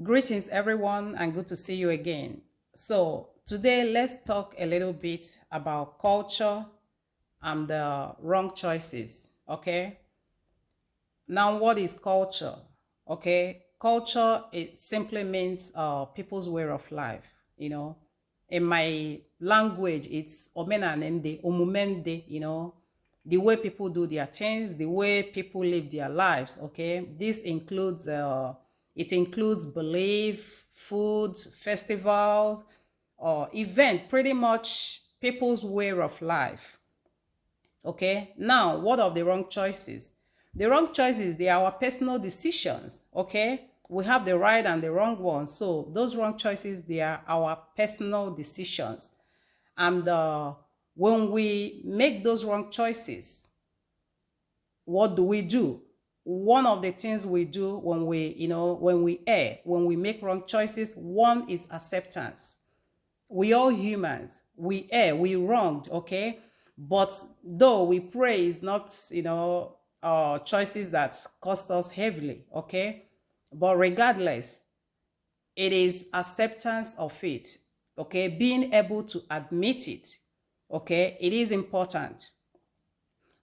Greetings, everyone, and good to see you again. So, today let's talk a little bit about culture and the wrong choices. Okay, now what is culture? Okay, culture, it simply means people's way of life. In my language, it's omenanende, omumende. The way people do their things, the way people live their lives. Okay, this includes it includes belief, food, festivals, or event. Pretty much people's way of life. Okay, now what of the wrong choices? The wrong choices, they are our personal decisions. Okay, we have the right and the wrong one. So those wrong choices, they are our personal decisions. And when we make those wrong choices, what do we do? One of the things we do when we err, when we make wrong choices, one is acceptance. We all humans, we err, we wronged. Okay, but though we pray is not choices that cost us heavily. Okay, but regardless, it is acceptance of it. Okay, being able to admit it. Okay, it is important.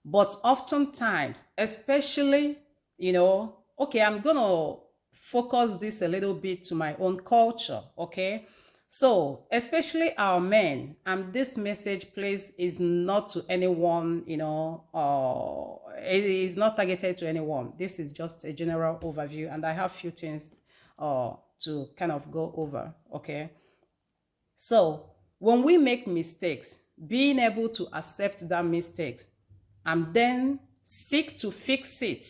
But oftentimes, especially, okay, I'm gonna focus this a little bit to my own culture. Okay, so especially our men, and this message, please, is not to anyone. It is not targeted to anyone. This is just a general overview, and I have few things to kind of go over. Okay, so when we make mistakes, being able to accept that mistake and then seek to fix it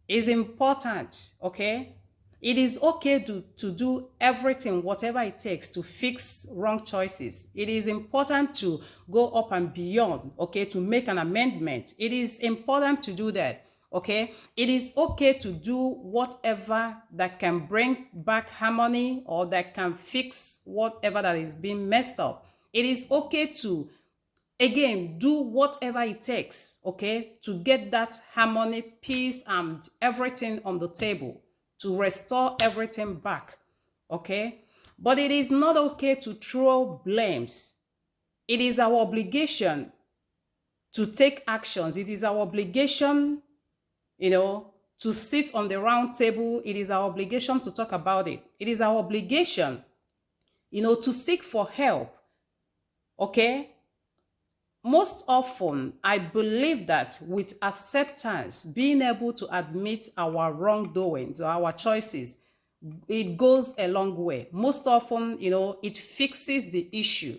is important. Okay, it is okay to do everything, whatever it takes to fix wrong choices. It is important to go up and beyond, okay, to make an amendment. It is important to do that. Okay, it is okay to do whatever that can bring back harmony or that can fix whatever that is being messed up. It is okay to, again, do whatever it takes, okay, to get that harmony, peace, and everything on the table, to restore everything back. Okay, but it is not okay to throw blames. It is our obligation to take actions. It is our obligation, to sit on the round table. It is our obligation to talk about it. It is our obligation, to seek for help. Okay, most often, I believe that with acceptance, being able to admit our wrongdoings or our choices, it goes a long way. Most often, it fixes the issue,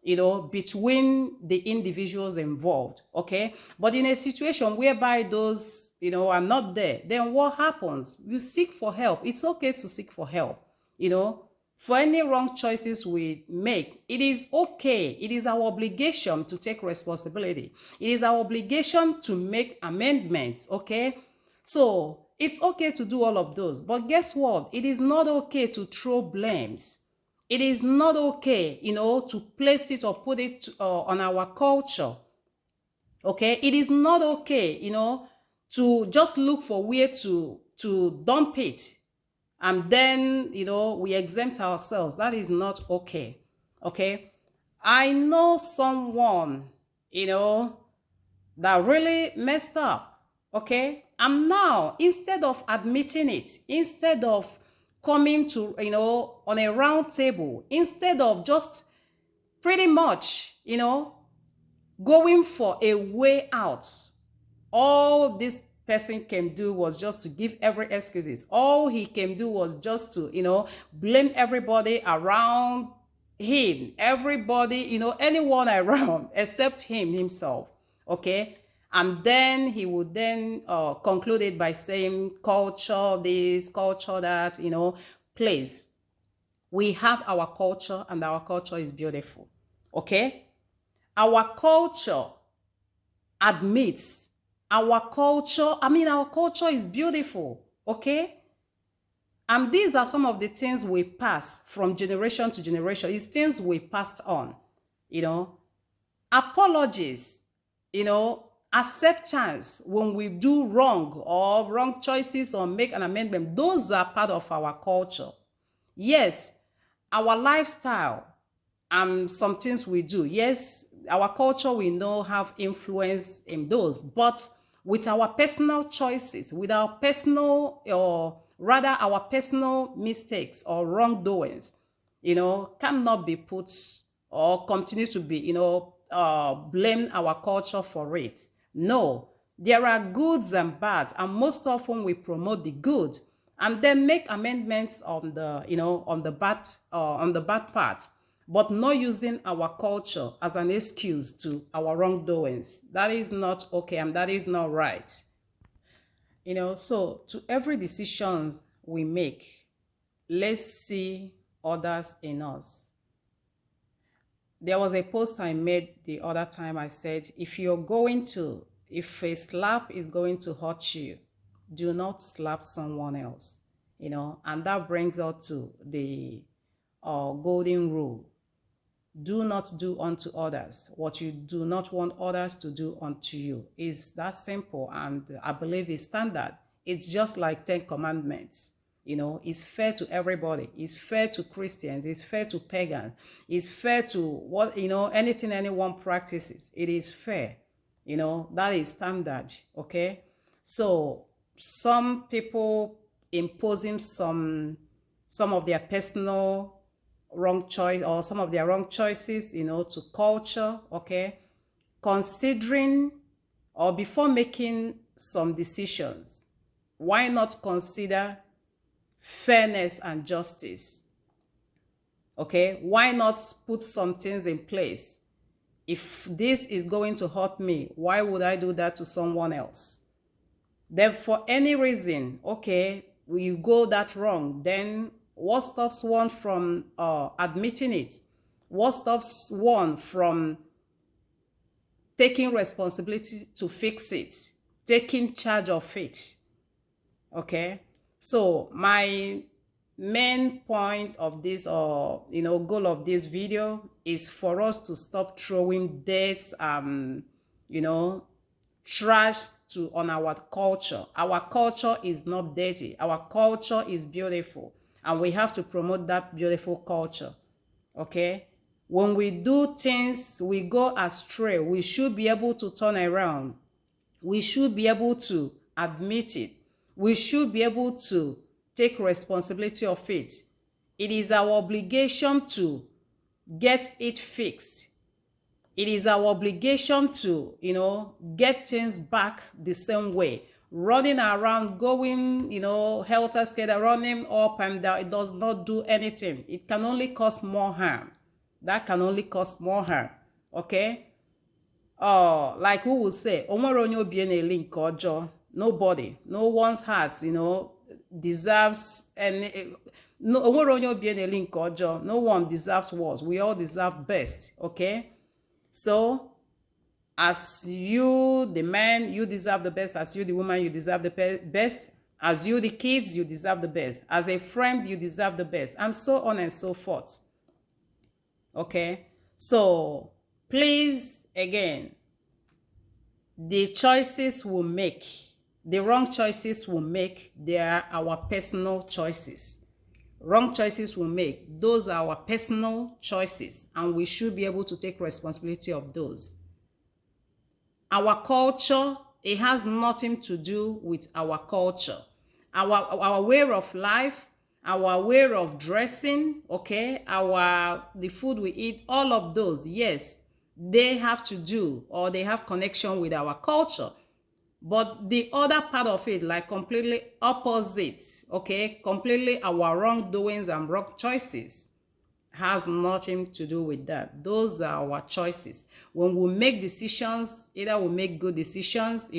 between the individuals involved. Okay, but in a situation whereby those, are not there, then what happens? You seek for help. It's okay to seek for help. For any wrong choices we make, it is okay. It is our obligation to take responsibility. It is our obligation to make amendments. Okay, so it's okay to do all of those, but guess what? It is not okay to throw blames. It is not okay, to place it or put it on our culture. Okay, it is not okay, to just look for where to dump it, and then we exempt ourselves. That is not okay. Okay, I know someone, that really messed up. Okay, and now, instead of admitting it, instead of coming to, on a round table, instead of just pretty much, going for a way out, all this person can do was just to give every excuses. All he can do was just to, blame everybody around him, everybody, anyone around except him himself. Okay, and then he would then conclude it by saying culture this, culture that. Please, we have our culture, and our culture is beautiful. Okay, our culture admits, our culture is beautiful. Okay, and these are some of the things we pass from generation to generation. It's things we passed on. you know Apologies, you know Acceptance when we do wrong or wrong choices or make an amendment, those are part of our culture. Yes, our lifestyle and some things we do, yes, our culture we know have influence in those, but with our personal choices, with our personal, or rather our personal mistakes or wrongdoings, cannot be put or continue to be, blame our culture for it. No, there are goods and bads, and most often we promote the good and then make amendments on the, on the bad part, but not using our culture as an excuse to our wrongdoings. That is not okay, and that is not right. So to every decisions we make, let's see others in us. There was a post I made the other time. I said, if a slap is going to hurt you, do not slap someone else. And that brings us to the golden rule. Do not do unto others what you do not want others to do unto you. Is that simple, and I believe it's standard. It's just like 10 commandments. It's fair to everybody. It's fair to Christians. It's fair to pagans. It's fair to what, anything anyone practices. It is fair. That is standard. Okay. So some people imposing some of their personal wrong choice, or some of their wrong choices, to culture. Okay. Considering, or before making some decisions, why not consider fairness and justice? Okay, why not put some things in place? If this is going to hurt me, why would I do that to someone else? Then for any reason, okay, you go that wrong, then what stops one from admitting it? What stops one from taking responsibility to fix it, taking charge of it? Okay, so my main point of this, or goal of this video, is for us to stop throwing dirt, trash on our culture. Our culture is not dirty. Our culture is beautiful, and we have to promote that beautiful culture. Okay, when we do things, we go astray, we should be able to turn around. We should be able to admit it. We should be able to take responsibility of it. It is our obligation to get it fixed. It is our obligation to, get things back the same way. Running around, going, helter-skelter, running up and down, it does not do anything. It can only cause more harm. That can only cause more harm. Okay? Like who will say, nobody, no one's heart, deserves any. No one deserves worse. We all deserve best. Okay, so as you, the man, you deserve the best. As you, the woman, you deserve the best. As you, the kids, you deserve the best. As a friend, you deserve the best, and so on and so forth. Okay, so please, again, the choices we make, the wrong choices we make, they are our personal choices. Wrong choices we make, those are our personal choices, and we should be able to take responsibility of those. Our culture, it has nothing to do with our culture. Our way of life, our way of dressing, okay, the food we eat, all of those, yes, they have to do, or they have connection with our culture. But the other part of it, like completely opposite, okay, completely our wrongdoings and wrong choices, has nothing to do with that. Those are our choices. When we make decisions, either we make good decisions,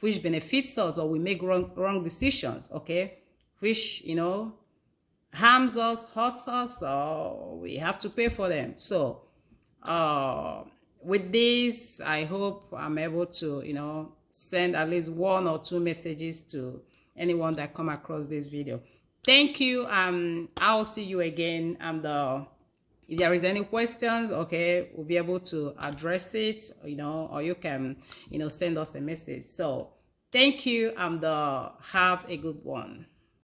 which benefits us, or we make wrong decisions, okay, which, harms us, hurts us, or we have to pay for them. So, with this, I hope I'm able to, send at least 1 or 2 messages to anyone that come across this video. Thank you. I'll see you again. I'm the If there is any questions, okay, we'll be able to address it, or you can, send us a message. So thank you, and have a good one.